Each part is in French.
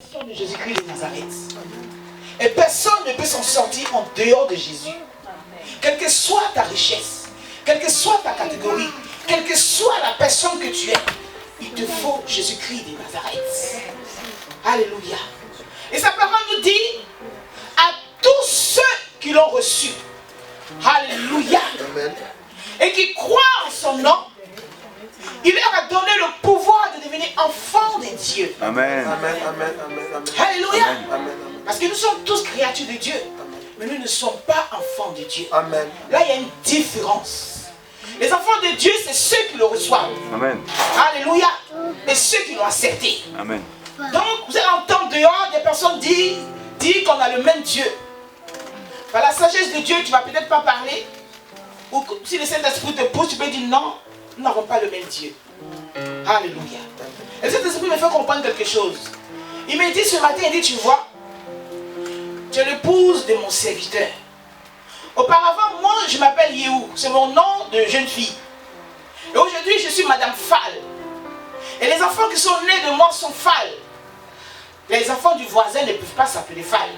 De Jésus-Christ de Nazareth. Et personne ne peut s'en sortir en dehors de Jésus. Quelle que soit ta richesse, quelle que soit ta catégorie, quelle que soit la personne que tu es, il te faut Jésus-Christ de Nazareth. Alléluia. Et sa parole nous dit à tous ceux qui l'ont reçu. Alléluia. Amen. Et qui croient en son nom, il leur a donné le pouvoir de devenir enfants de Dieu. Amen. Amen. Amen. Amen. Alléluia. Amen. Parce que nous sommes tous créatures de Dieu. Mais nous ne sommes pas enfants de Dieu. Amen. Là, il y a une différence. Les enfants de Dieu, c'est ceux qui le reçoivent. Amen. Alléluia. Et ceux qui l'ont accepté. Amen. Donc, vous allez entendre dehors des personnes dire qu'on a le même Dieu. Par la sagesse de Dieu, tu ne vas peut-être pas parler. Ou si le Saint-Esprit te pousse, tu peux dire non, nous n'avons pas le même Dieu. Alléluia. Et le Saint-Esprit me fait comprendre quelque chose. Il me dit ce matin, il dit, tu vois, tu es l'épouse de mon serviteur. Auparavant, moi, je m'appelle Yehou. C'est mon nom de jeune fille. Et aujourd'hui, je suis Madame Fall. Et les enfants qui sont nés de moi sont Fall. Les enfants du voisin ne peuvent pas s'appeler Fall.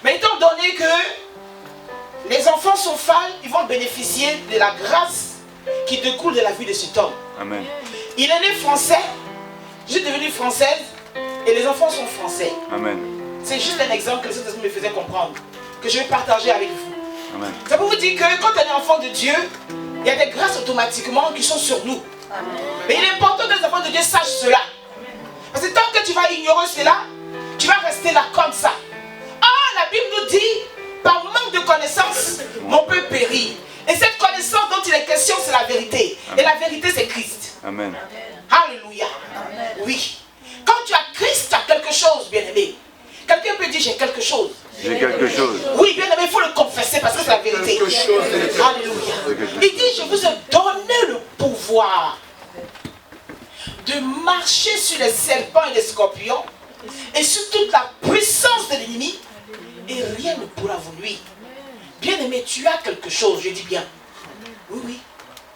Mais étant donné que les enfants sont Fall, ils vont bénéficier de la grâce qui découle de la vie de cet homme. Amen. Il est né français, je suis devenue française, et les enfants sont français. Amen. C'est juste un exemple que le Saint-Esprit me faisait comprendre, que je vais partager avec vous. Amen. Ça peut vous dire que quand on est enfant de Dieu, il y a des grâces automatiquement qui sont sur nous. Amen. Mais il est important que les enfants de Dieu sachent cela. Parce que tant que tu vas ignorer cela, tu vas rester là comme ça. Ah, la Bible nous dit, par manque de connaissance, mon peuple périt. Et cette connaissance dont il est question, c'est la vérité. Amen. Et la vérité, c'est Christ. Amen. Alléluia. Amen. Oui. Quand tu as Christ, tu as quelque chose, bien-aimé. Quelqu'un peut dire, j'ai quelque chose. J'ai quelque chose. Oui, bien-aimé, il faut le confesser parce que c'est la vérité. Alléluia. Il dit, je vous ai donné le pouvoir de marcher sur les serpents et les scorpions et sur toute la puissance de l'ennemi et rien ne pourra vous nuire. Bien-aimé, tu as quelque chose, je dis bien. Oui, oui.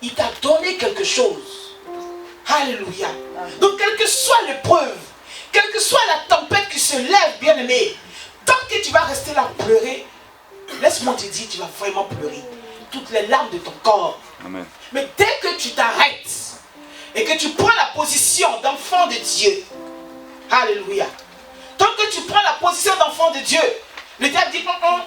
Il t'a donné quelque chose. Alléluia. Donc, quelle que soit l'épreuve, quelle que soit la tempête qui se lève, bien-aimé, tant que tu vas rester là pleurer, laisse-moi te dire, tu vas vraiment pleurer. Toutes les larmes de ton corps. Amen. Mais dès que tu t'arrêtes et que tu prends la position d'enfant de Dieu, alléluia. Tant que tu prends la position d'enfant de Dieu, le diable dit,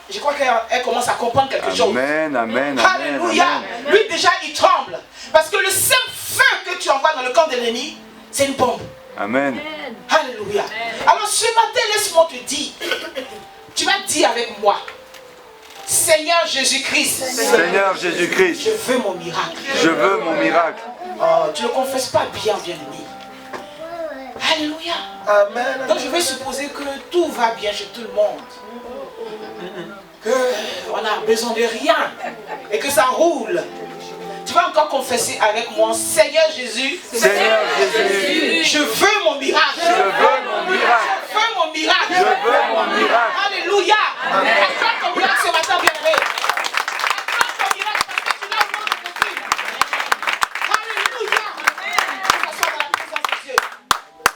je crois qu'elle commence à comprendre quelque chose. Amen, amen, alléluia. Amen. Lui déjà il tremble. Parce que le seul feu que tu envoies dans le camp de l'ennemi, c'est une bombe. Amen. Alléluia. Alors ce matin, laisse-moi te dire, tu vas dire avec moi, Seigneur Jésus-Christ. Seigneur Jésus-Christ. Je veux mon miracle. Je veux mon miracle. Oh, tu ne le confesses pas bien, bien-aimé. Alléluia. Amen. Donc je vais supposer que tout va bien chez tout le monde. Qu'on n'a besoin de rien. Et que ça roule. Tu vas encore confesser avec moi, Seigneur Jésus. Seigneur Jésus. Je veux mon miracle. Je veux mon miracle. Je veux mon miracle. Je veux mon miracle. Alléluia. Acclame ton miracle ce matin, bien-aimé. Acclame ton miracle parce que tu l'as au nom de Jésus. Alléluia. On s'assoit dans la présence de Dieu.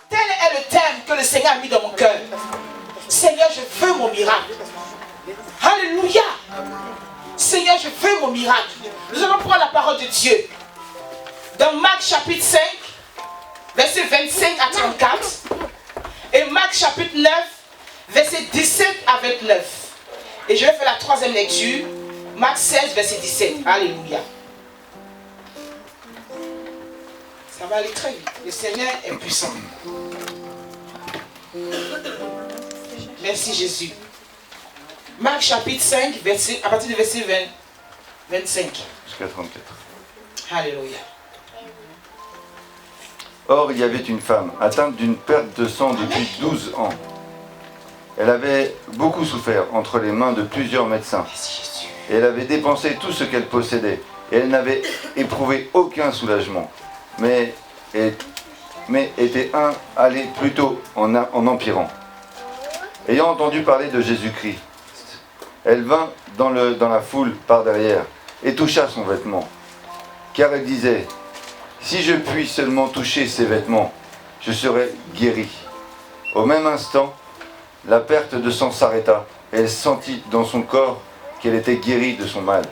Tel est le thème que le Seigneur a mis dans mon cœur. Seigneur, je veux mon miracle. Alléluia. Seigneur, je veux mon miracle. Nous allons prendre la parole de Dieu. Dans Marc chapitre 5, verset 25 à 34. Et Marc chapitre 9, verset 17 à 29. Et je vais faire la troisième lecture. Marc 16, verset 17. Alléluia. Ça va aller très vite. Le Seigneur est puissant. Merci Jésus. Marc chapitre 5, à partir du verset 25. Jusqu'à 34. Alléluia. Or, il y avait une femme atteinte d'une perte de sang depuis 12 ans. Elle avait beaucoup souffert entre les mains de plusieurs médecins. Merci Jésus. Et elle avait dépensé tout ce qu'elle possédait. Et elle n'avait éprouvé aucun soulagement. Mais était allée plutôt en empirant. Ayant entendu parler de Jésus-Christ, elle vint dans la foule par derrière et toucha son vêtement. Car elle disait, si je puis seulement toucher ses vêtements, je serai guérie. Au même instant, la perte de sang s'arrêta et elle sentit dans son corps qu'elle était guérie de son mal.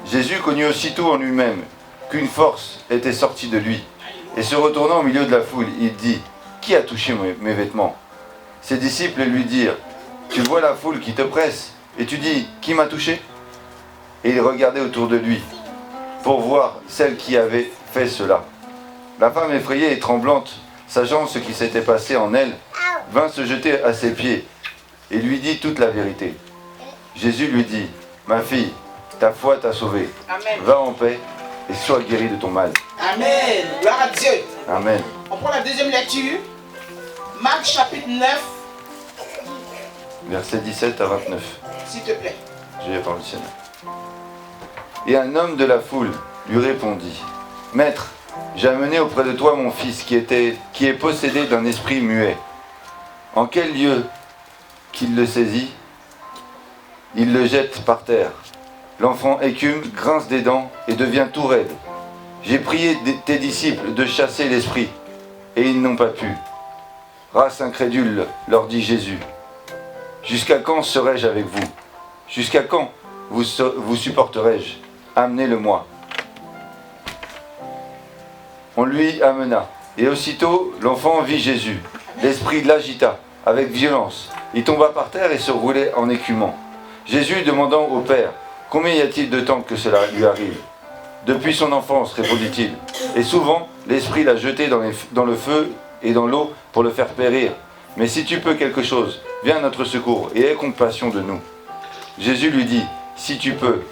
Jésus connut aussitôt en lui-même qu'une force était sortie de lui. Et se retournant au milieu de la foule, il dit « Qui a touché mes vêtements ?» Ses disciples lui dirent « Tu vois la foule qui te presse, et tu dis « Qui m'a touché ?» Et il regardait autour de lui pour voir celle qui avait fait cela. La femme effrayée et tremblante, sachant ce qui s'était passé en elle, vint se jeter à ses pieds et lui dit toute la vérité. Jésus lui dit « Ma fille, ta foi t'a sauvée. Amen. Va en paix et sois guérie de ton mal. » Amen. Gloire à Dieu. Amen. On prend la deuxième lecture. Marc chapitre 9, Versets 17 à 29. s'il te plaît. Je vais par le Seigneur. Et un homme de la foule lui répondit « Maître, j'ai amené auprès de toi mon fils qui est possédé d'un esprit muet. En quel lieu qu'il le saisit, il le jette par terre. L'enfant écume, grince des dents et devient tout raide. J'ai prié tes disciples de chasser l'esprit, et ils n'ont pas pu. Race incrédule, leur dit Jésus. Jusqu'à quand serai-je avec vous? Jusqu'à quand vous supporterai-je? Amenez-le-moi. On lui amena, et aussitôt l'enfant vit Jésus. L'esprit l'agita avec violence. Il tomba par terre et se roulait en écumant. Jésus demandant au Père, « Combien y a-t-il de temps que cela lui arrive ?» Depuis son enfance, répondit-il. Et souvent, l'esprit l'a jeté dans le feu et dans l'eau pour le faire périr. Mais si tu peux quelque chose, viens à notre secours et aie compassion de nous. Jésus lui dit, si tu peux,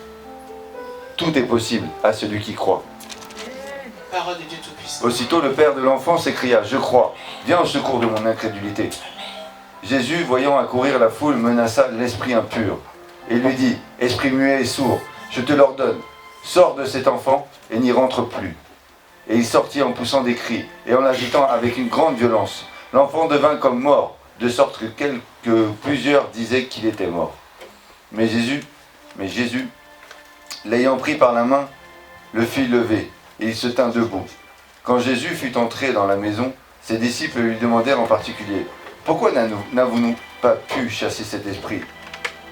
tout est possible à celui qui croit. Parole de Dieu Tout-Puissant. Aussitôt le père de l'enfant s'écria, je crois, viens au secours de mon incrédulité. Jésus, voyant accourir la foule, menaça l'esprit impur et lui dit, esprit muet et sourd, je te l'ordonne, sors de cet enfant et n'y rentre plus. Et il sortit en poussant des cris et en l'agitant avec une grande violence. L'enfant devint comme mort, de sorte que plusieurs disaient qu'il était mort. Mais Jésus, l'ayant pris par la main, le fit lever, et il se tint debout. Quand Jésus fut entré dans la maison, ses disciples lui demandèrent en particulier, « Pourquoi n'avons-nous pas pu chasser cet esprit ?»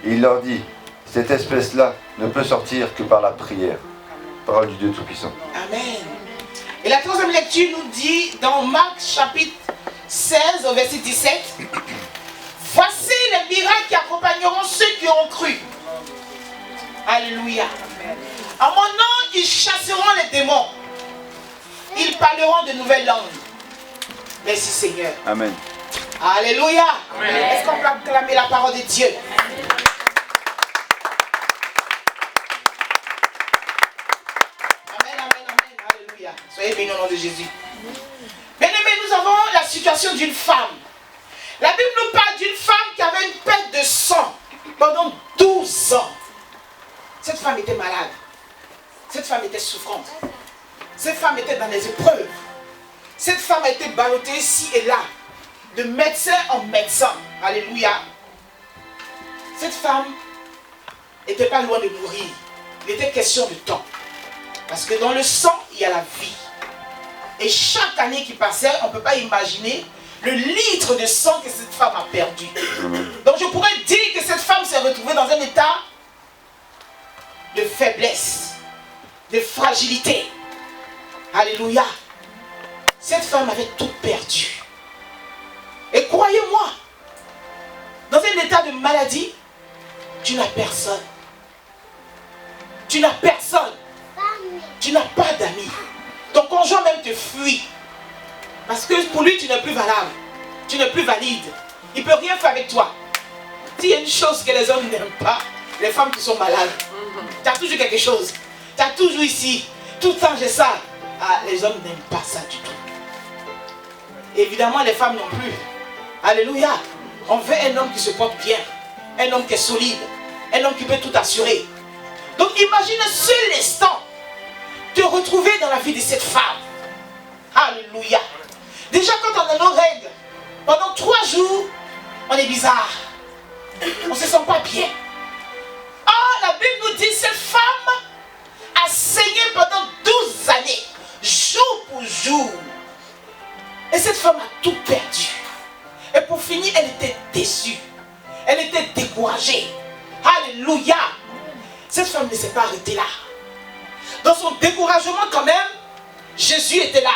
Et il leur dit, « Cette espèce-là ne peut sortir que par la prière. » Parole du Dieu Tout-Puissant. Amen. Et la troisième lecture nous dit dans Marc chapitre 16 au verset 17, « Voici les miracles qui accompagneront ceux qui auront cru. » Alléluia. En mon nom, ils chasseront les démons. Ils parleront de nouvelles langues. Merci Seigneur. Amen. Alléluia. Est-ce qu'on peut acclamer la parole de Dieu? Amen, amen, amen. Alléluia. Soyez bénis au nom de Jésus. Bien-aimés, nous avons la situation d'une femme. La Bible nous parle d'une femme qui avait une perte de sang pendant 12 ans. Cette femme était malade. Cette femme était souffrante. Cette femme était dans les épreuves. Cette femme a été ballottée ici et là, de médecin en médecin. Alléluia. Cette femme n'était pas loin de mourir. Il était question de temps. Parce que dans le sang, il y a la vie. Et chaque année qui passait, on ne peut pas imaginer le litre de sang que cette femme a perdu. Donc je pourrais dire que cette femme s'est retrouvée dans un état de faiblesse, de fragilité. Alléluia. Cette femme avait tout perdu. Et croyez-moi, dans un état de maladie, tu n'as personne. Tu n'as personne. Tu n'as pas d'amis. Ton conjoint même te fuit. Parce que pour lui, tu n'es plus valable. Tu n'es plus valide. Il ne peut rien faire avec toi. S'il y a une chose que les hommes n'aiment pas, les femmes qui sont malades. Tu as toujours quelque chose. Tu as toujours ici. Tout le temps j'ai ça. Ah, les hommes n'aiment pas ça du tout. Évidemment, les femmes non plus. Alléluia. On veut un homme qui se porte bien. Un homme qui est solide. Un homme qui peut tout assurer. Donc imagine un seul instant te retrouver dans la vie de cette femme. Alléluia. Déjà quand on a nos règles, pendant 3 jours, on est bizarre. On ne se sent pas bien. Ah, la Bible nous dit cette femme a saigné pendant 12 années, jour pour jour. Et cette femme a tout perdu. Et pour finir, elle était déçue. Elle était découragée. Alléluia. Cette femme ne s'est pas arrêtée là. Dans son découragement quand même, Jésus était là.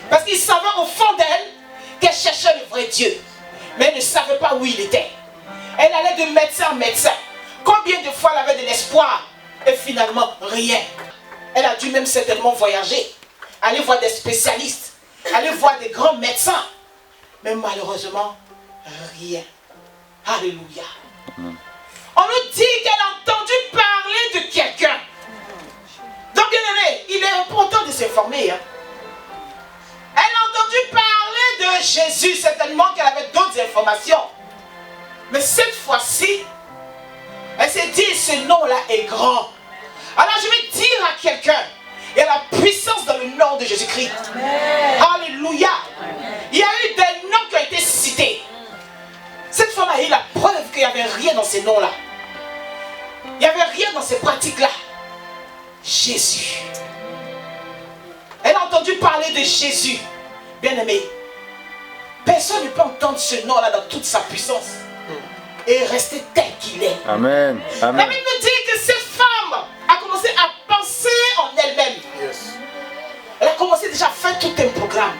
Parce qu'il savait au fond d'elle qu'elle cherchait le vrai Dieu. Mais elle ne savait pas où il était. Elle allait de médecin en médecin. Combien de fois elle avait de l'espoir? Et finalement, rien. Elle a dû même certainement voyager. Aller voir des spécialistes. Aller voir des grands médecins. Mais malheureusement, rien. Alléluia. On nous dit qu'elle a entendu parler de quelqu'un. Donc bien aimé, il est important de s'informer. Hein. Elle a entendu parler de Jésus. Certainement qu'elle avait d'autres informations. Mais cette fois-ci, elle s'est dit, ce nom-là est grand. Alors je vais dire à quelqu'un, il y a la puissance dans le nom de Jésus-Christ. Alléluia. Il y a eu des noms qui ont été cités. Cette femme a eu la preuve qu'il n'y avait rien dans ces noms-là. Il n'y avait rien dans ces pratiques-là. Jésus. Elle a entendu parler de Jésus. Bien-aimé, personne ne peut entendre ce nom-là dans toute sa puissance et rester tel qu'il est. Amen. Amen. La Bible nous dit que cette femme a commencé à penser en elle-même. Yes. Elle a commencé déjà à faire tout un programme.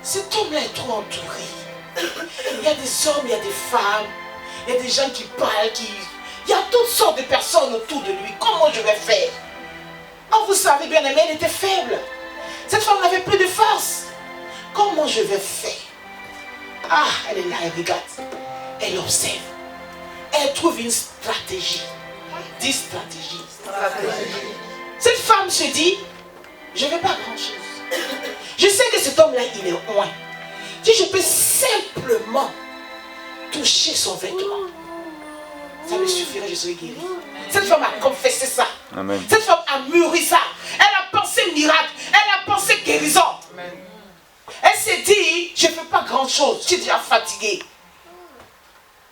Cet homme-là est trop entouré. Il y a des hommes, il y a des femmes, il y a des gens qui parlent, il y a toutes sortes de personnes autour de lui. Comment je vais faire? Oh, vous savez, bien aimé, elle était faible. Cette femme n'avait plus de force. Comment je vais faire? Ah, elle est là, elle regarde. Elle observe. Elle trouve une stratégie. Dis stratégie. Cette femme se dit, je ne veux pas grand-chose. Je sais que cet homme-là, il est loin. Si je peux simplement toucher son vêtement, ça me suffirait, je serai guéri. Cette femme a confessé ça. Amen. Cette femme a mûri ça. Elle a pensé miracle. Elle a pensé guérison. Amen. Elle s'est dit, je ne fais pas grand chose. Je suis déjà fatiguée.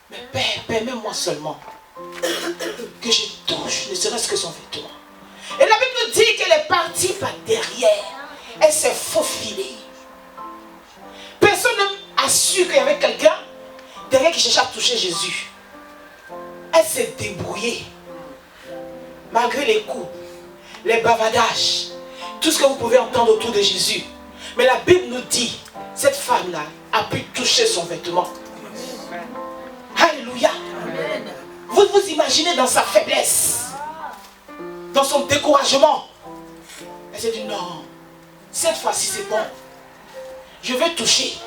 Mais Père, permets-moi seulement que je touche, ne serait-ce que son vêtement. Et la Bible nous dit qu'elle est partie par derrière. Elle s'est faufilée. Personne n'a su qu'il y avait quelqu'un derrière qui cherchait à toucher Jésus. Elle s'est débrouillée. Malgré les coups, les bavardages, tout ce que vous pouvez entendre autour de Jésus. Mais la Bible nous dit, cette femme-là a pu toucher son vêtement. Alléluia. Vous vous imaginez dans sa faiblesse, dans son découragement. Elle s'est dit non, cette fois-ci c'est bon. Je vais toucher.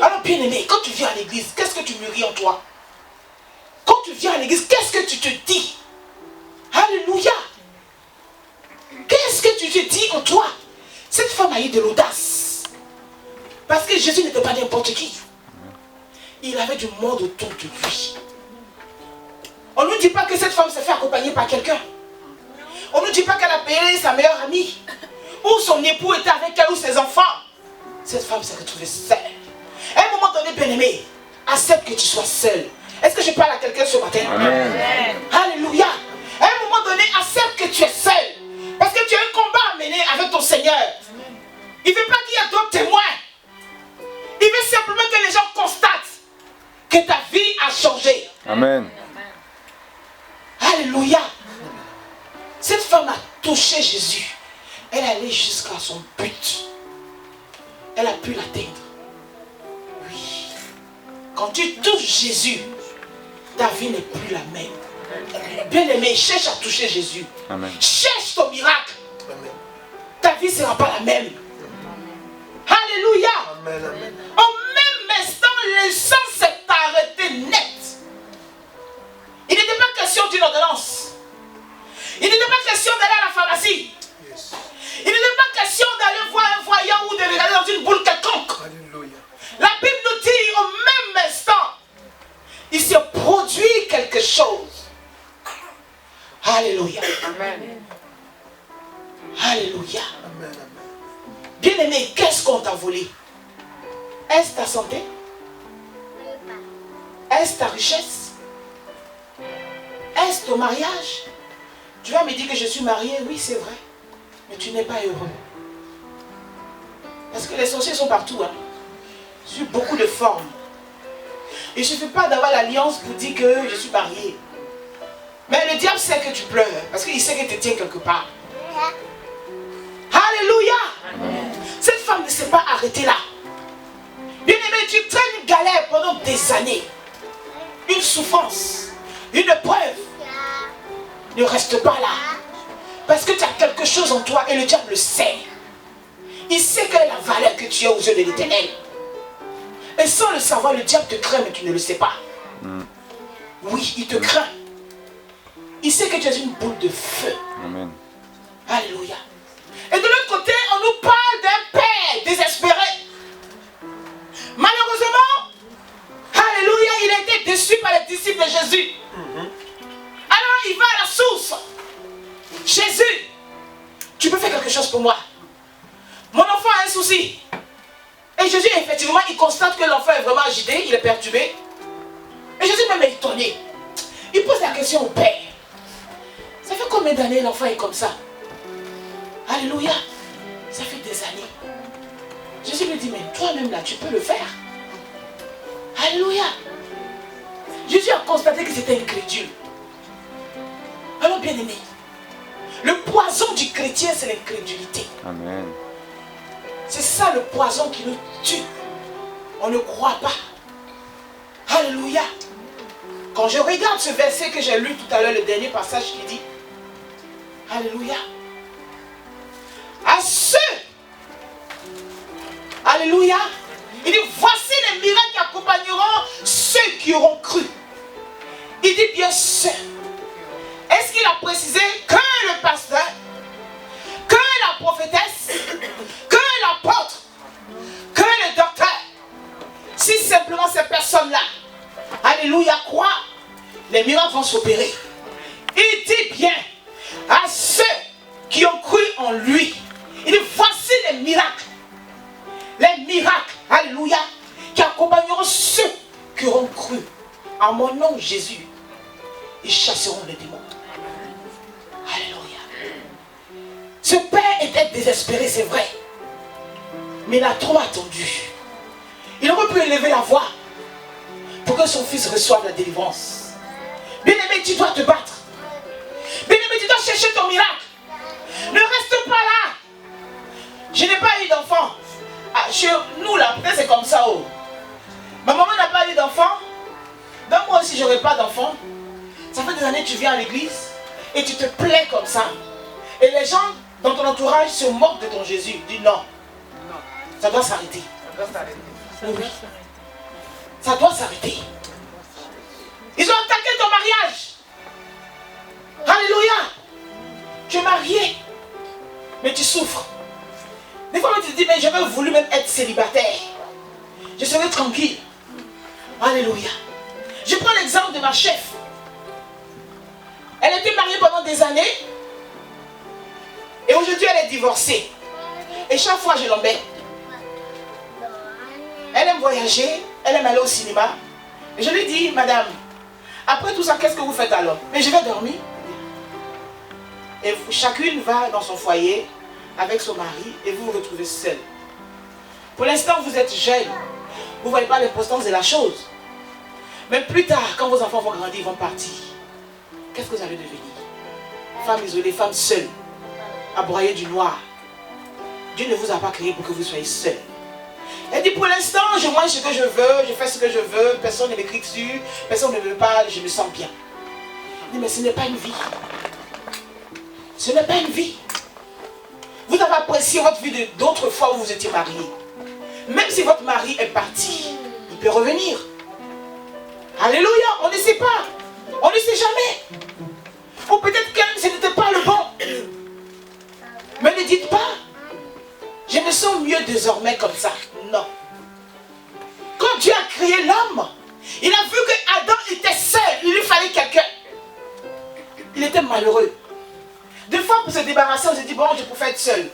Alors bien aimé, quand tu viens à l'église, qu'est-ce que tu mûris en toi? Quand tu viens à l'église, qu'est-ce que tu te dis? Alléluia. Qu'est-ce que tu te dis en toi? Cette femme a eu de l'audace. Parce que Jésus n'était pas n'importe qui. Il avait du monde autour de lui. On ne nous dit pas que cette femme s'est fait accompagner par quelqu'un. On ne nous dit pas qu'elle a payé sa meilleure amie. Ou son époux était avec elle ou ses enfants. Cette femme s'est retrouvée seule. À un moment donné, bien-aimé, accepte que tu sois seule. Est-ce que je parle à quelqu'un ce matin? Amen. Alléluia. À un moment donné, accepte que tu es seul. Parce que tu as un combat à mener avec ton Seigneur. Il ne veut pas qu'il y ait d'autres témoins. Il veut simplement que les gens constatent que ta vie a changé. Amen. Alléluia. Cette femme a touché Jésus. Elle est allée jusqu'à son but. Elle a pu l'atteindre. Oui. Quand tu touches Jésus, ta vie n'est plus la même. Bien-aimé, cherche à toucher Jésus. Amen. Cherche ton miracle. Amen. Ta vie ne sera pas la même. Alléluia. Amen. Amen. Au même instant, le sang s'est arrêté net. Il n'était pas question d'une ordonnance. Il n'était pas question d'aller à la pharmacie. Yes. Il n'était pas question d'aller voir un voyant ou de regarder dans une boule quelconque. Alléluia. La Bible nous dit au même instant, il s'est produit quelque chose. Alléluia. Amen. Alléluia. Amen. Amen. Bien-aimé, qu'est-ce qu'on t'a volé? Est-ce ta santé? Est-ce ta richesse? Est-ce ton mariage? Tu vas me dire que je suis mariée, oui c'est vrai. Mais tu n'es pas heureux. Parce que les sorciers sont partout. Hein. Sur beaucoup de formes. Il ne suffit pas d'avoir l'alliance pour dire que je suis marié. Mais le diable sait que tu pleures parce qu'il sait qu'il te tient quelque part. Alléluia. Amen. Cette femme ne s'est pas arrêtée là. Bien aimé, tu traînes une galère pendant des années. Une souffrance, une épreuve. Ne reste pas là. Parce que tu as quelque chose en toi et le diable le sait. Il sait quelle est la valeur que tu as aux yeux de l'Éternel. Et sans le savoir, le diable te craint, mais tu ne le sais pas. Oui, il te craint. Il sait que tu es une boule de feu. Amen. Alléluia. Et de l'autre côté, on nous parle d'un père désespéré. Malheureusement, alléluia, il a été déçu par les disciples de Jésus. Alors il va à la source. Jésus, tu peux faire quelque chose pour moi. Mon enfant a un souci. Et Jésus, effectivement, il constate que l'enfant est vraiment agité, il est perturbé. Et Jésus même est étonné. Il pose la question au père. Ça fait combien d'années l'enfant est comme ça? Alléluia. Ça fait des années. Jésus lui dit, mais toi-même là, tu peux le faire. Alléluia. Jésus a constaté que c'était incrédule. Alors bien aimé, le poison du chrétien, c'est l'incrédulité. Amen. C'est ça le poison qui nous tue. On ne croit pas. Alléluia. Quand je regarde ce verset que j'ai lu tout à l'heure, le dernier passage qui dit, alléluia, à ceux, alléluia, il dit, voici les miracles qui accompagneront ceux qui auront cru. Il dit bien ceux. Est-ce qu'il a précisé que le pasteur, que la prophétesse, que l'apôtre, que le docteur? Si simplement ces personnes-là, alléluia, croient, les miracles vont s'opérer. Il dit bien à ceux qui ont cru en lui. Il dit voici les miracles. Les miracles, alléluia, qui accompagneront ceux qui auront cru. En mon nom, Jésus, ils chasseront les démons. Alléluia. Ce père était désespéré, c'est vrai. Mais il a trop attendu. Il aurait pu élever la voix pour que son fils reçoive la délivrance. Bien-aimé, tu dois te battre. Bien-aimé, tu dois chercher ton miracle. Ne reste pas là. Je n'ai pas eu d'enfant. Ah, chez nous là, peut-être c'est comme ça. Oh. Ma maman n'a pas eu d'enfant. Donc moi aussi, je n'aurai pas d'enfant. Ça fait des années que tu viens à l'église et tu te plais comme ça. Et les gens dans ton entourage se moquent de ton Jésus. Dis non. Ça doit s'arrêter. Oui. Ça doit s'arrêter. Ils ont attaqué ton mariage. Alléluia. Tu es marié, mais tu souffres. Des fois, tu te dis, mais j'aurais voulu même être célibataire. Je serais tranquille. Alléluia. Je prends l'exemple de ma chef. Elle était mariée pendant des années. Et aujourd'hui, elle est divorcée. Et chaque fois, je l'embête. Elle aime voyager. Elle aime aller au cinéma. Et je lui dis, madame, après tout ça, qu'est-ce que vous faites alors? Mais je vais dormir. Et chacune va dans son foyer avec son mari et vous vous retrouvez seul. Pour l'instant, vous êtes jeune. Vous ne voyez pas l'importance de la chose. Mais plus tard, quand vos enfants vont grandir, ils vont partir. Qu'est-ce que vous allez devenir? Femme isolée, femme seule, à broyer du noir. Dieu ne vous a pas créé pour que vous soyez seul. Elle dit, pour l'instant, je mange ce que je veux, je fais ce que je veux, personne ne m'écrit dessus, personne ne me parle, je me sens bien. Elle dit, mais ce n'est pas une vie. Ce n'est pas une vie. Vous avez apprécié votre vie d'autres fois où vous étiez marié. Même si votre mari est parti, il peut revenir. Alléluia, on ne sait pas. On ne sait jamais. Ou peut-être que ce n'était pas le bon. Mais ne dites pas, je me sens mieux désormais comme ça. Non. Quand Dieu a créé l'homme, il a vu que Adam était seul. Il lui fallait quelqu'un. Il était malheureux. Des fois, pour se débarrasser, on se dit, bon, je préfère être seul.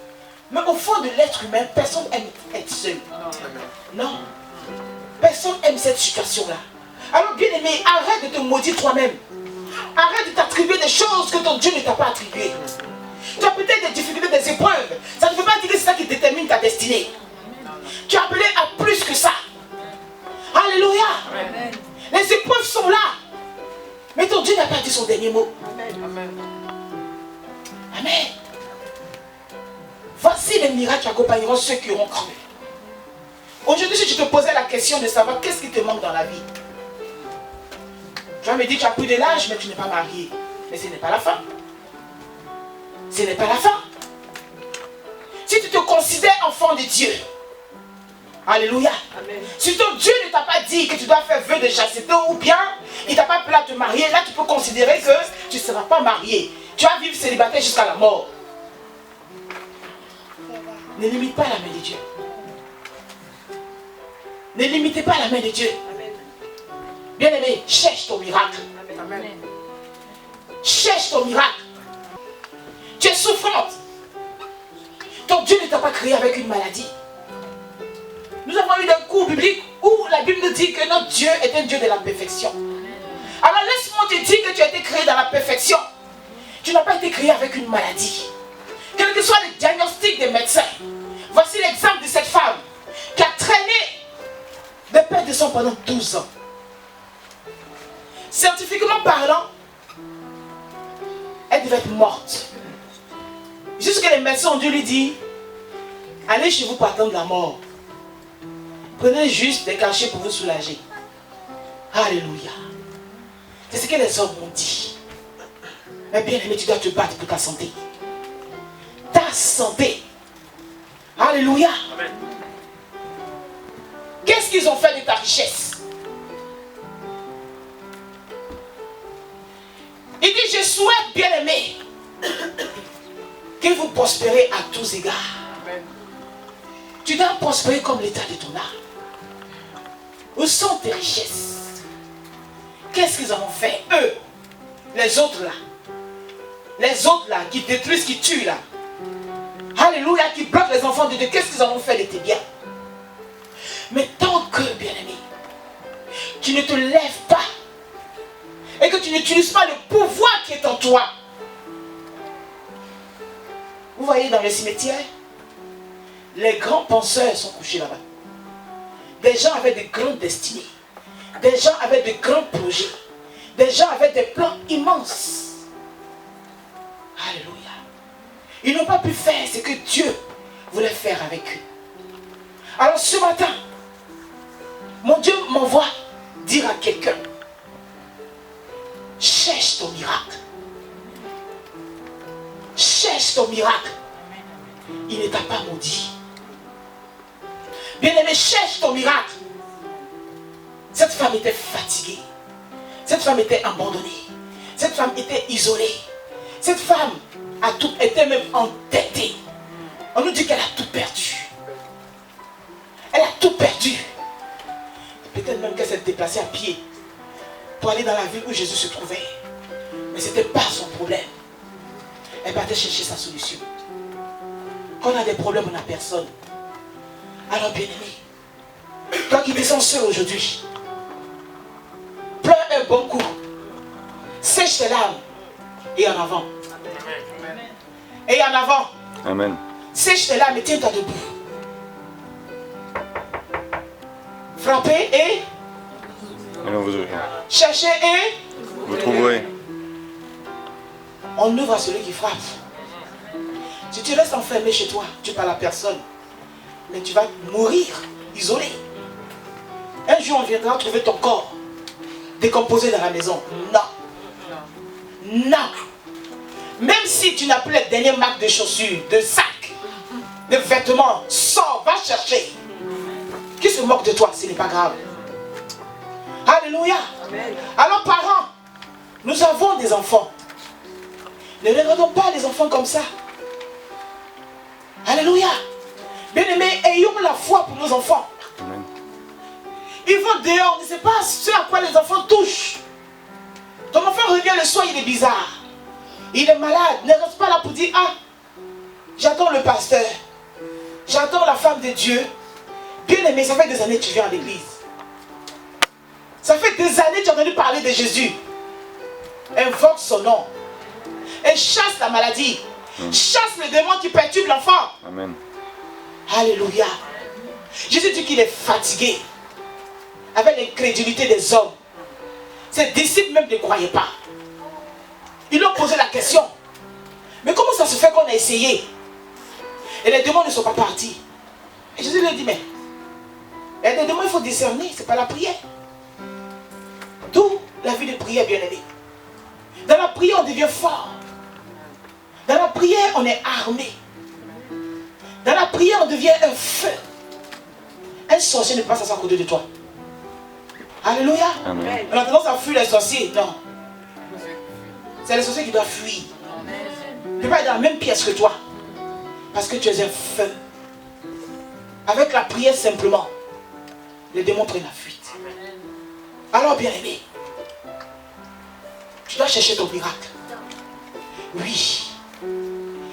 Mais au fond de l'être humain, personne n'aime être seul. Non. Personne n'aime cette situation-là. Alors, bien aimé, arrête de te maudire toi-même. Arrête de t'attribuer des choses que ton Dieu ne t'a pas attribuées. Tu as peut-être des difficultés, des épreuves. Ça ne veut pas dire que c'est ça qui détermine ta destinée. Tu es appelé à plus que ça. Alléluia. son dernier mot. Amen. Amen. Voici les miracles qui accompagneront ceux qui auront cru. Aujourd'hui, si tu te posais la question de savoir qu'est-ce qui te manque dans la vie, tu vas me dire tu as pris de l'âge, mais tu n'es pas marié. Mais ce n'est pas la fin. Ce n'est pas la fin. Si tu te considères enfant de Dieu, alléluia. Amen. Si ton Dieu ne t'a pas dit que tu dois faire vœu de chasteté ou bien il ne t'a pas appelé à te marier, là tu peux considérer que tu ne seras pas marié. Tu vas vivre célibataire jusqu'à la mort. Ne limite pas la main de Dieu. Ne limitez pas la main de Dieu. Bien-aimé, cherche ton miracle. Amen. Cherche ton miracle. Tu es souffrante. Ton Dieu ne t'a pas créé avec une maladie. Nous avons eu des cours bibliques où la Bible nous dit que notre Dieu est un Dieu de la perfection. Alors laisse-moi te dire que tu as été créé dans la perfection. Tu n'as pas été créé avec une maladie. Quel que soit le diagnostic des médecins, voici l'exemple de cette femme qui a traîné de perte de sang pendant 12 ans. Scientifiquement parlant, elle devait être morte. Jusque les médecins ont dû lui dire, allez chez vous pour attendre la mort. Prenez juste des cachets pour vous soulager. Alléluia. C'est ce que les hommes ont dit. Mais bien aimé, tu dois te battre pour ta santé. Ta santé. Alléluia. Amen. Qu'est-ce qu'ils ont fait de ta richesse? Il dit, je souhaite, bien aimé, que vous prospérez à tous égards. Amen. Tu dois prospérer comme l'état de ton âme. Où sont tes richesses? Qu'est-ce qu'ils en ont fait, eux? Les autres là. Les autres là, qui détruisent, qui tuent là. Alléluia, qui bloquent les enfants de Dieu. Qu'est-ce qu'ils en ont fait de tes biens? Mais tant que, bien-aimé, tu ne te lèves pas et que tu n'utilises pas le pouvoir qui est en toi. Vous voyez dans le cimetière, les grands penseurs sont couchés là-bas. Des gens avaient de grandes destinées. Des gens avaient de grands projets. Des gens avaient des plans immenses. Alléluia. Ils n'ont pas pu faire ce que Dieu voulait faire avec eux. Alors ce matin, mon Dieu m'envoie dire à quelqu'un, cherche ton miracle. Cherche ton miracle. Il ne t'a pas maudit. Bien-aimé, cherche ton miracle. Cette femme était fatiguée. Cette femme était abandonnée. Cette femme était isolée. Cette femme était même endettée. On nous dit qu'elle a tout perdu. Elle a tout perdu. Peut-être même qu'elle s'est déplacée à pied pour aller dans la ville où Jésus se trouvait. Mais ce n'était pas son problème. Elle partait chercher sa solution. Quand on a des problèmes, on n'a personne. Alors bien-aimé, toi qui te sens seul aujourd'hui, pleure un bon coup. Sèche tes larmes. Et en avant. Et en avant. Amen. Sèche tes larmes et tiens-toi debout. Frappez et Et on vous ouvre. cherchez et Vous trouverez. on ouvre à celui qui frappe. Si tu restes enfermé chez toi, tu parles à personne. Mais tu vas mourir, isolé. Un jour, on viendra trouver ton corps décomposé dans la maison. Non. Non. Même si tu n'as plus les dernières marques de chaussures, de sacs, de vêtements, sors, va chercher. Qui se moque de toi, ce n'est pas grave. Alléluia. Amen. Alors parents, nous avons des enfants. Ne regardons pas les enfants comme ça. Alléluia. Bien-aimés, ayons la foi pour nos enfants. Amen. Ils vont dehors, on ne sait pas ce à quoi les enfants touchent. Ton enfant revient le soir, il est bizarre. Il est malade. Ne reste pas là pour dire, ah, j'attends le pasteur. J'attends la femme de Dieu. Bien-aimé, ça fait des années que tu viens à l'église. Ça fait des années que tu as entendu parler de Jésus. Invoque son nom. Et chasse la maladie. Chasse le démon qui perturbe l'enfant. Amen. Alléluia. Jésus dit qu'il est fatigué avec l'incrédulité des hommes. Ses disciples même ne croyaient pas. Ils lui ont posé la question. Mais comment ça se fait qu'on a essayé? Et les démons ne sont pas partis. Et Jésus lui a dit, mais il y a des démons, il faut discerner, ce n'est pas la prière. D'où la vie de prière, bien-aimé. Dans la prière, on devient fort. Dans la prière, on est armé. Dans la prière, on devient un feu. Un sorcier ne passe à côté de toi. Alléluia. Amen. On a tendance à fuir les sorciers. Non. C'est les sorciers qui doivent fuir. Tu ne peux pas être dans la même pièce que toi. Parce que tu es un feu. Avec la prière simplement, les démons prennent la fuite. Alors bien aimé, tu dois chercher ton miracle. Oui.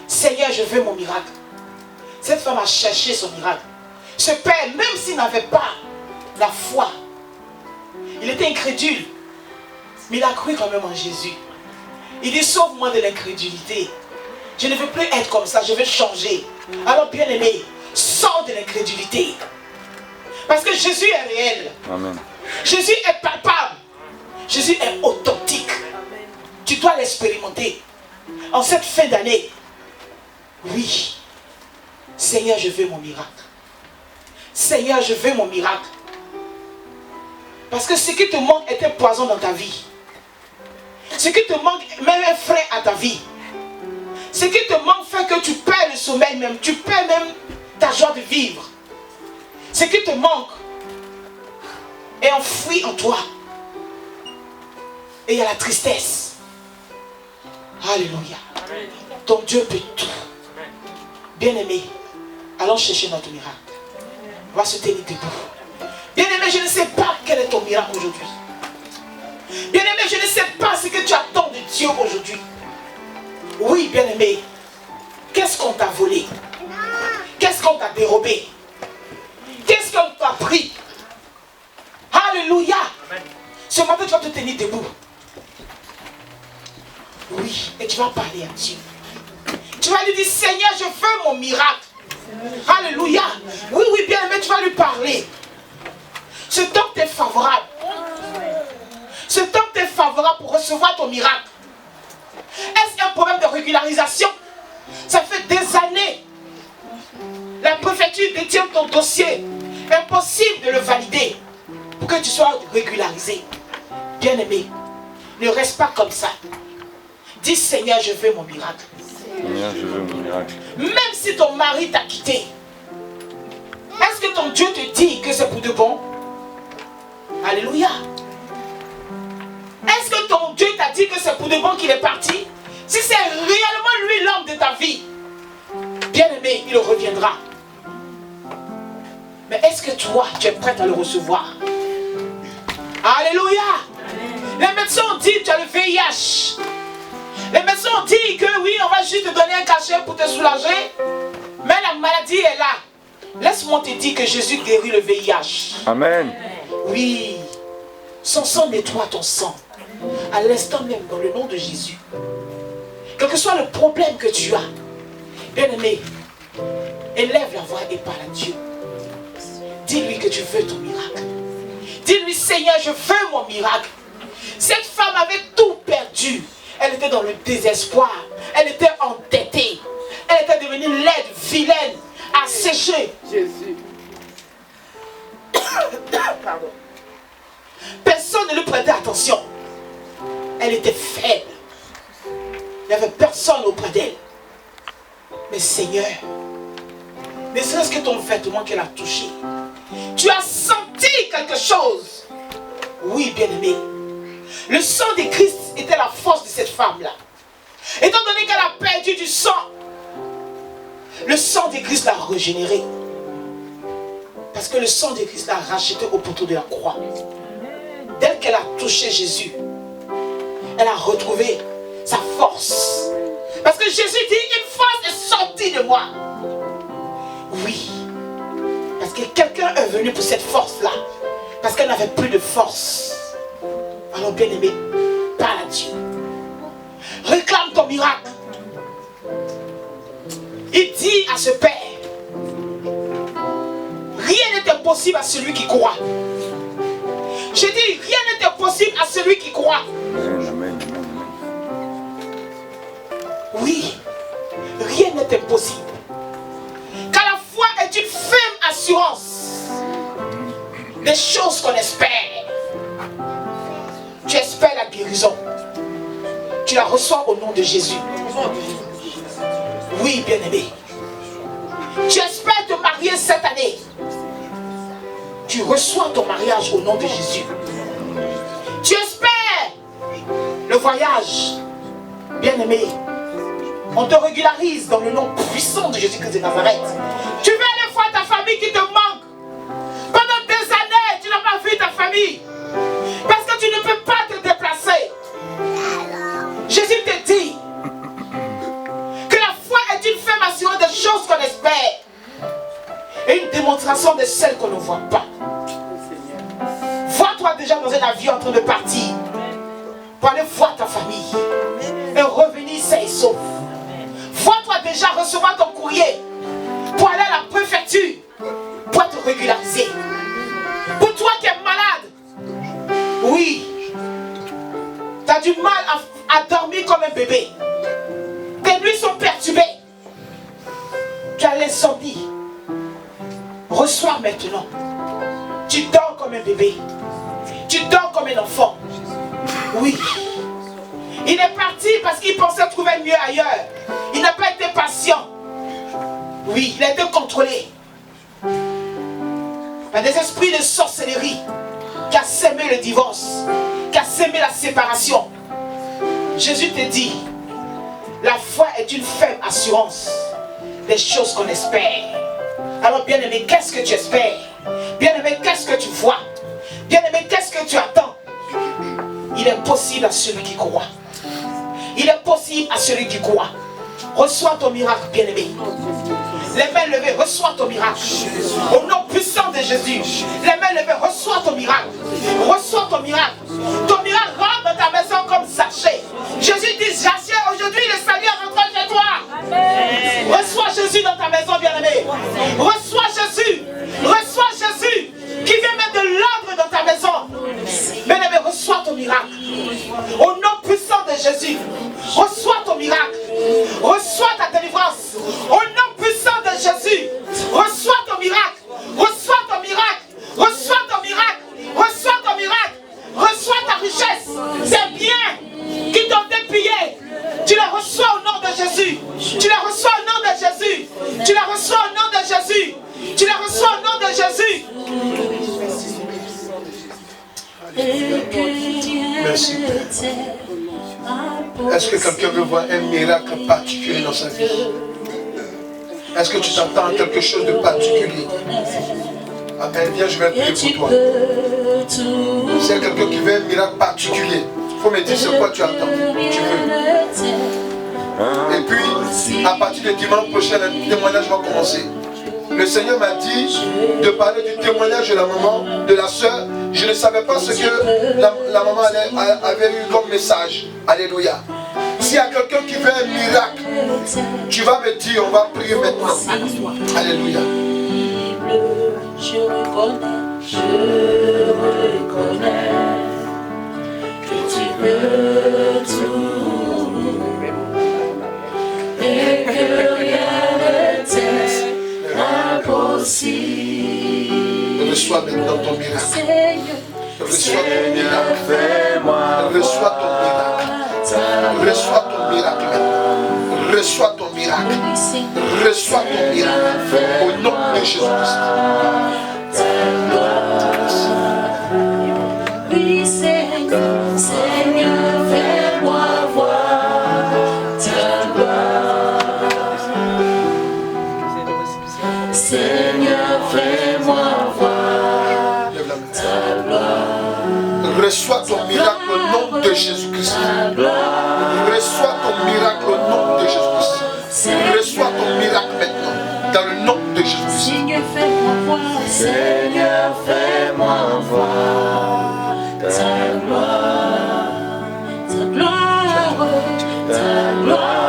Seigneur, je veux mon miracle. Cette femme a cherché son miracle. Ce père, même s'il n'avait pas la foi, il était incrédule, mais il a cru quand même en Jésus. Il dit, sauve-moi de l'incrédulité. Je ne veux plus être comme ça, je veux changer. Alors bien aimé, sors de l'incrédulité. Parce que Jésus est réel. Amen. Jésus est palpable. Jésus est authentique. Amen. Tu dois l'expérimenter. En cette fin d'année, oui, Seigneur, je veux mon miracle. Seigneur, je veux mon miracle. Parce que ce qui te manque est un poison dans ta vie. Ce qui te manque même un frein à ta vie. Ce qui te manque fait que tu perds le sommeil même. Tu perds même ta joie de vivre. Ce qui te manque est enfoui en toi. Et il y a la tristesse. Alléluia. Ton Dieu peut tout. Bien-aimé, allons chercher notre miracle. On va se tenir debout. Bien-aimé, je ne sais pas quel est ton miracle aujourd'hui. Bien-aimé, je ne sais pas ce que tu attends de Dieu aujourd'hui. Oui, bien-aimé, qu'est-ce qu'on t'a volé? Qu'est-ce qu'on t'a dérobé? Qu'est-ce qu'on t'a pris? Alléluia. Ce matin, tu vas te tenir debout. Oui, et tu vas parler à Dieu. Tu vas lui dire, Seigneur, je veux mon miracle. Alléluia. Oui, oui, bien aimé, tu vas lui parler. Ce temps t'est favorable. Ce temps t'est favorable pour recevoir ton miracle. Est-ce un problème de régularisation? Ça fait des années. La préfecture détient ton dossier. Impossible de le valider pour que tu sois régularisé. Bien aimé, ne reste pas comme ça. Dis, Seigneur, je veux mon miracle. Seigneur, je veux mon miracle. Même si ton mari t'a quitté, est-ce que ton Dieu te dit que c'est pour de bon? Alléluia. Est-ce que ton Dieu t'a dit que c'est pour de bon qu'il est parti? Si c'est réellement lui l'homme de ta vie, bien aimé, il reviendra. Mais est-ce que toi, tu es prête à le recevoir? Alléluia. Les médecins ont dit que tu as le VIH. Les médecins ont dit que oui, on va juste te donner un cachet pour te soulager. Mais la maladie est là. Laisse-moi te dire que Jésus guérit le VIH. Amen. Oui. Son sang nettoie ton sang. À l'instant même, dans le nom de Jésus. Quel que soit le problème que tu as, bien-aimé, élève la voix et parle à Dieu. Dis-lui que tu veux ton miracle. Dis-lui, Seigneur, je veux mon miracle. Cette femme avait tout perdu. Elle était dans le désespoir. Elle était endettée. Elle était devenue laide, vilaine, asséchée. Jésus. Pardon. Personne ne lui prêtait attention. Elle était faible. Il n'y avait personne auprès d'elle. Mais Seigneur, ne serait-ce que ton vêtement qu'elle a touché, tu as senti quelque chose. Oui, bien-aimé. Le sang de Christ était la force de cette femme-là. Étant donné qu'elle a perdu du sang, le sang de Christ l'a régénéré. Parce que le sang de Christ l'a racheté au poteau de la croix. Dès qu'elle a touché Jésus, elle a retrouvé sa force. Parce que Jésus dit, une force est sortie de moi. Oui. Parce que quelqu'un est venu pour cette force-là. Parce qu'elle n'avait plus de force. Alors bien aimé, parle à Dieu. Réclame ton miracle. Il dit à ce Père, rien n'est impossible à celui qui croit. Je dis, rien n'est impossible à celui qui croit. Amen, amen, amen. choses qu'on espère. Tu espères la guérison. Tu la reçois au nom de Jésus. Oui, bien-aimé. Tu espères te marier cette année. Tu reçois ton mariage au nom de Jésus. Tu espères le voyage. Bien-aimé, on te régularise dans le nom puissant de Jésus-Christ de Nazareth. Tu veux aller voir ta famille qui te manque. Pendant des années, tu n'as pas vu ta famille. Parce que tu ne peux pas te déplacer. Jésus te dit que la foi est une ferme assurance des choses qu'on espère et une démonstration de celles qu'on ne voit pas. Vois-toi déjà dans un avion en train de partir pour aller voir ta famille et revenir sain et sauf. Vois-toi déjà recevoir ton courrier pour aller à la préfecture pour te régulariser. Pour toi qui es malade, oui, tu as du mal à dormir comme un bébé. Tes nuits sont perturbées. Tu as l'insomnie. Reçois maintenant. Tu dors comme un bébé. Tu dors comme un enfant. Oui. Il est parti parce qu'il pensait trouver mieux ailleurs. Il n'a pas été patient. Oui, il a été contrôlé par des esprits de sorcellerie qui a sémé le divorce, qui a sémé la séparation. Jésus te dit, la foi est une ferme assurance des choses qu'on espère. Alors bien-aimé, qu'est-ce que tu espères? Bien-aimé, qu'est-ce que tu vois? Bien-aimé, qu'est-ce que tu attends? Il est possible à celui qui croit. Il est possible à celui qui croit. Reçois ton miracle, bien-aimé. Les mains levées, reçois ton miracle. Au nom puissant de Jésus. Les mains levées, reçois ton miracle. Reçois ton miracle. Ton miracle rentre dans ta maison comme Zachée. Jésus dit, Zachée, aujourd'hui le salut est rentré chez toi. Amen. Reçois Jésus dans ta maison, bien-aimé. Reçois Jésus. Reçois Jésus qui vient mettre de l'ordre dans ta maison. Bien-aimé, reçois ton miracle. Au nom puissant de Jésus. Reçois ton miracle. Reçois ta délivrance. Au nom puissant de Jésus. Reçois ton miracle. Reçois ton miracle. Reçois ton miracle. Reçois ton miracle. Reçois ta richesse. C'est bien qui t'ont dépillé. Tu les reçois au nom de Jésus. Tu les reçois au nom de Jésus. Tu les reçois au nom de Jésus. Tu les reçois au nom de Jésus. Merci. Est-ce que quelqu'un veut voir un miracle particulier dans sa vie? Est-ce que tu t'attends à quelque chose de particulier? Amen. Viens, je vais prier pour toi. C'est quelqu'un qui veut un miracle particulier. Il faut me dire c'est quoi tu attends. Tu veux. Et puis, à partir de dimanche prochain, le témoignage va commencer. Le Seigneur m'a dit de parler du témoignage de la maman, de la soeur. Je ne savais pas ce que la maman avait eu comme message. Alléluia. S'il y a quelqu'un qui veut un miracle, tu vas me dire, on va prier maintenant. Alléluia. Je reconnais que tu peux tout et que rien ne t'est impossible. Reçois maintenant ton miracle. Reçois ton miracle. Reçois ton miracle. Reçois ton miracle maintenant. Reçois ton miracle. Reçois ton miracle. Au nom de Jésus-Christ. Oui, Seigneur, fais-moi voir ta gloire. Seigneur, fais-moi voir ta gloire. Reçois ton miracle au nom de Jésus-Christ. Reçois ton miracle au nom de Jésus-Christ. Reçois ton miracle maintenant dans le nom de Jésus-Christ. Seigneur, fais-moi voir. Seigneur, fais-moi voir ta gloire. Ta gloire. Ta gloire.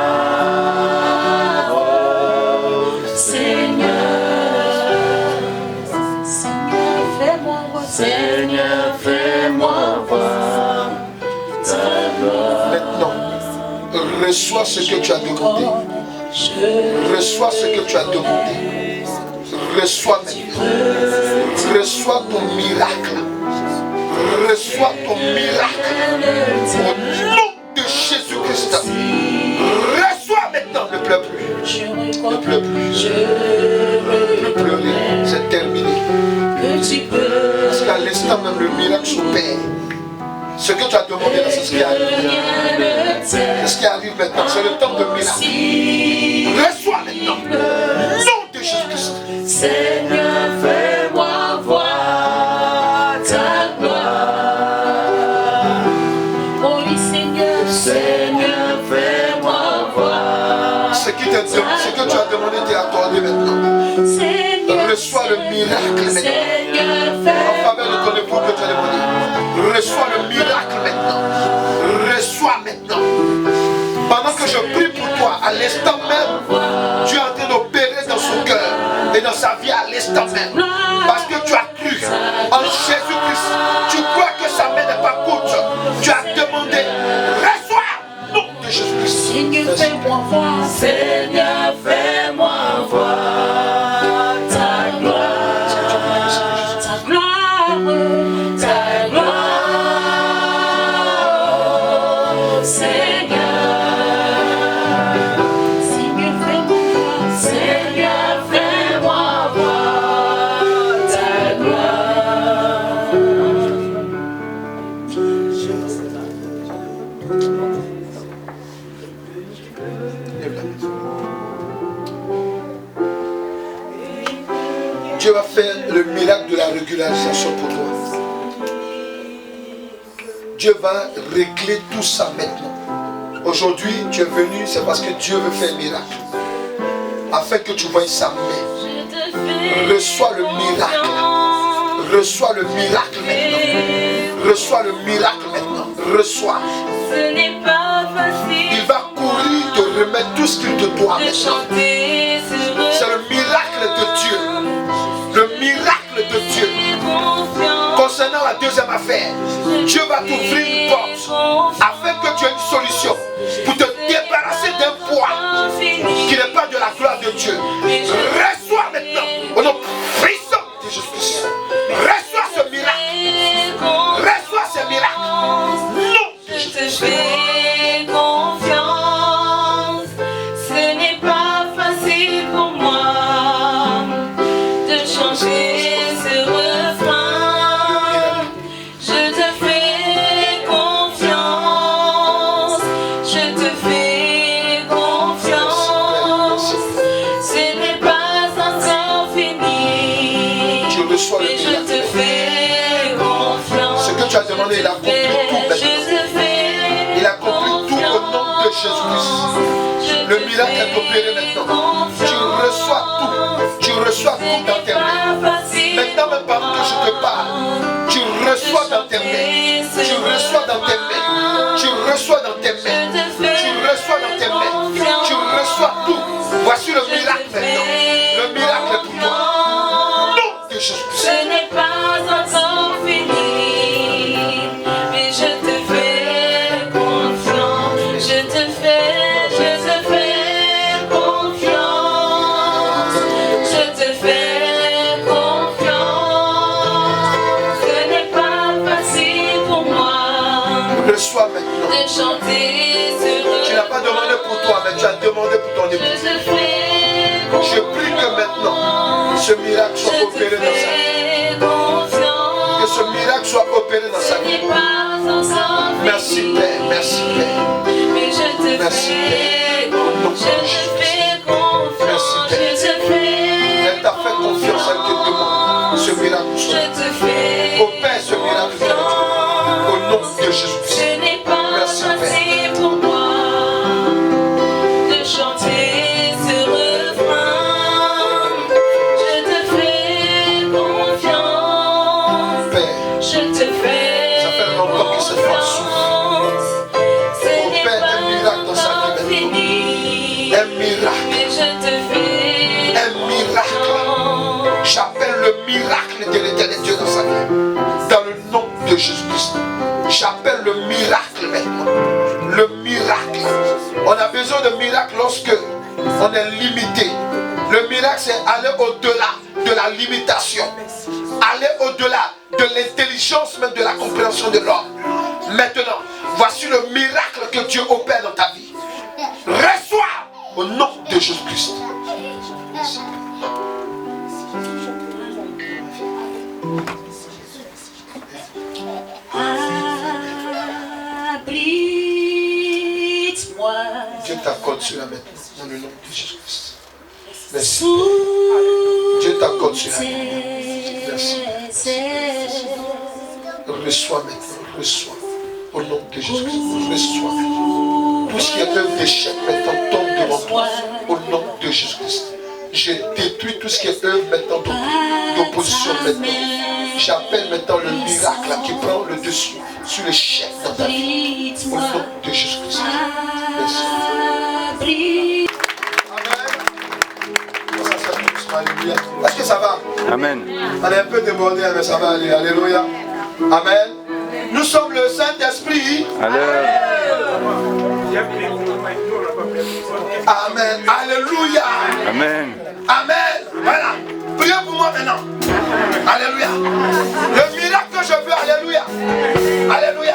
Seigneur. Seigneur, fais-moi voir. Seigneur, fais-moi voir ta gloire. Maintenant, reçois ce que tu as demandé. Reçois ce que tu as demandé. Reçois maintenant. Reçois ton miracle. Reçois ton miracle. Au nom de Jésus-Christ. Reçois maintenant. Ne pleure plus. Ne pleure plus. Ne plus pleurer. C'est terminé. Parce qu'à l'instant même, le miracle s'opère. Ce que tu as demandé là, c'est ce qui arrive. C'est ce qui arrive maintenant. C'est le temps de miracle. Reçois maintenant. Nom de Jésus-Christ. Seigneur, fais-moi voir ta gloire. Oh oui, Seigneur, Seigneur, fais-moi voir. Ce que tu as demandé t'est accordé maintenant. Reçois le miracle maintenant. En faveur de ton époux que tu as demandé. Reçois le miracle maintenant. Reçois maintenant. Pendant que je prie pour toi, à l'instant même, tu es en train d'opérer dans son cœur et dans sa vie à l'instant même. Parce que tu as cru en Jésus-Christ. Tu crois que sa main n'est pas courte. Tu as demandé. Reçois. Nom de Jésus-Christ. Seigneur, fais-moi voir. Seigneur, fais-moi voir ta gloire. Ta gloire. Ta gloire. Seigneur. Seigneur, fais-moi voir. Seigneur, fais-moi voir ta gloire. Dieu va faire le miracle de la régularisation pour toi. Dieu va régler tout ça maintenant. Aujourd'hui, tu es venu, c'est parce que Dieu veut faire un miracle. Afin que tu voies sa main. Reçois le miracle. Reçois le miracle maintenant. Reçois le miracle maintenant. Reçois. Ce n'est pas facile. Il va courir te remettre tout ce qu'il te doit de maintenant. chanter C'est le miracle de Dieu. Le miracle de Dieu. confiance. Concernant la deuxième affaire, Dieu va t'ouvrir une porte afin que tu aies une solution pour te débarrasser d'un poids qui n'est pas de la gloire de Dieu. Reçois maintenant au nom puissant de Jésus-Christ. Reçois ce miracle. Reçois ce miracle. Non. Je te fais confiance. Ce n'est pas facile pour moi de changer ce refrain. Je te fais confiance. Je te fais confiance. Ce n'est pas encore fini. Tu reçois le Mais je miracle. te fais confiance. Ce que tu as demandé, il a accompli tout maintenant. Il a accompli tout au nom de Jésus-Christ. Le miracle est opéré maintenant. Tu reçois tout. Tu reçois tout dans tes mains. Maintenant, même pendant que je te parle, tu reçois dans tes mains. Tu reçois dans tes mains. Tu reçois dans tes mains. Tu reçois dans tes mains. Tu reçois tout. Voici le miracle maintenant. Le miracle est pour toi. Nom de Jésus-Christ. Ce n'est pas encore fini, mais je te fais confiance. Je te fais confiance. Je te fais confiance. Ce n'est pas facile pour moi Reçois maintenant. de chanter ce Tu n'as pas demandé pour toi, mais tu as demandé pour ton Je épouse. te fais Je prie que maintenant, ce miracle soit opéré dans sa vie. Que ce miracle soit opéré dans sa vie. Merci Père, merci Père. Mais je te Merci, fais Père. Au nom de confiance. Je te fais confiance. Merci, Père. Je te fais Elle t'a fait confiance, elle te demande ce miracle. Je te fais Opère ce miracle dans ta vie. Au nom de Jésus-Christ. Ce n'est pas Merci, Père. facile pour moi de chanter ce refrain. Je te fais confiance. Père, Je te fais ça fait longtemps que cette femme souffre. confiance. Ce n'est Opère un miracle dans sa vie pas maintenant. fini. Un miracle, Mais je te fais un miracle. confiance. J'appelle le miracle de l'éternel Dieu dans sa vie. Dans le nom de Jésus-Christ. J'appelle le miracle maintenant. Le miracle. On a besoin de miracle lorsque on est limité. Le miracle, c'est aller au-delà de la limitation. Aller au-delà de l'intelligence, même de la compréhension de l'homme. Maintenant, voici le miracle que Dieu opère dans ta vie. Reçois au nom de Jésus-Christ. Abrite-moi. Dieu t'accorde cela maintenant, dans le nom de Jésus-Christ. Merci. Dieu t'accorde cela. Merci. Reçois maintenant, reçois. Au nom de Jésus-Christ, reçois. Tout ce qui est œuvre d'échec maintenant tombe devant toi. Au nom de Jésus-Christ. Je détruis tout ce qui est œuvre maintenant d'opposition maintenant. J'appelle maintenant le miracle qui prend le dessus sur l'échec dans ta vie. Au nom de Jésus-Christ. Merci. Alléluia. Est-ce que ça va? Amen. On est un peu débordé, mais ça va aller. Alléluia. Amen. Nous sommes le Saint-Esprit. Amen. Alléluia. Amen. Amen. Voilà. Priez pour moi maintenant. Alléluia. Le miracle que je veux. Alléluia. Alléluia.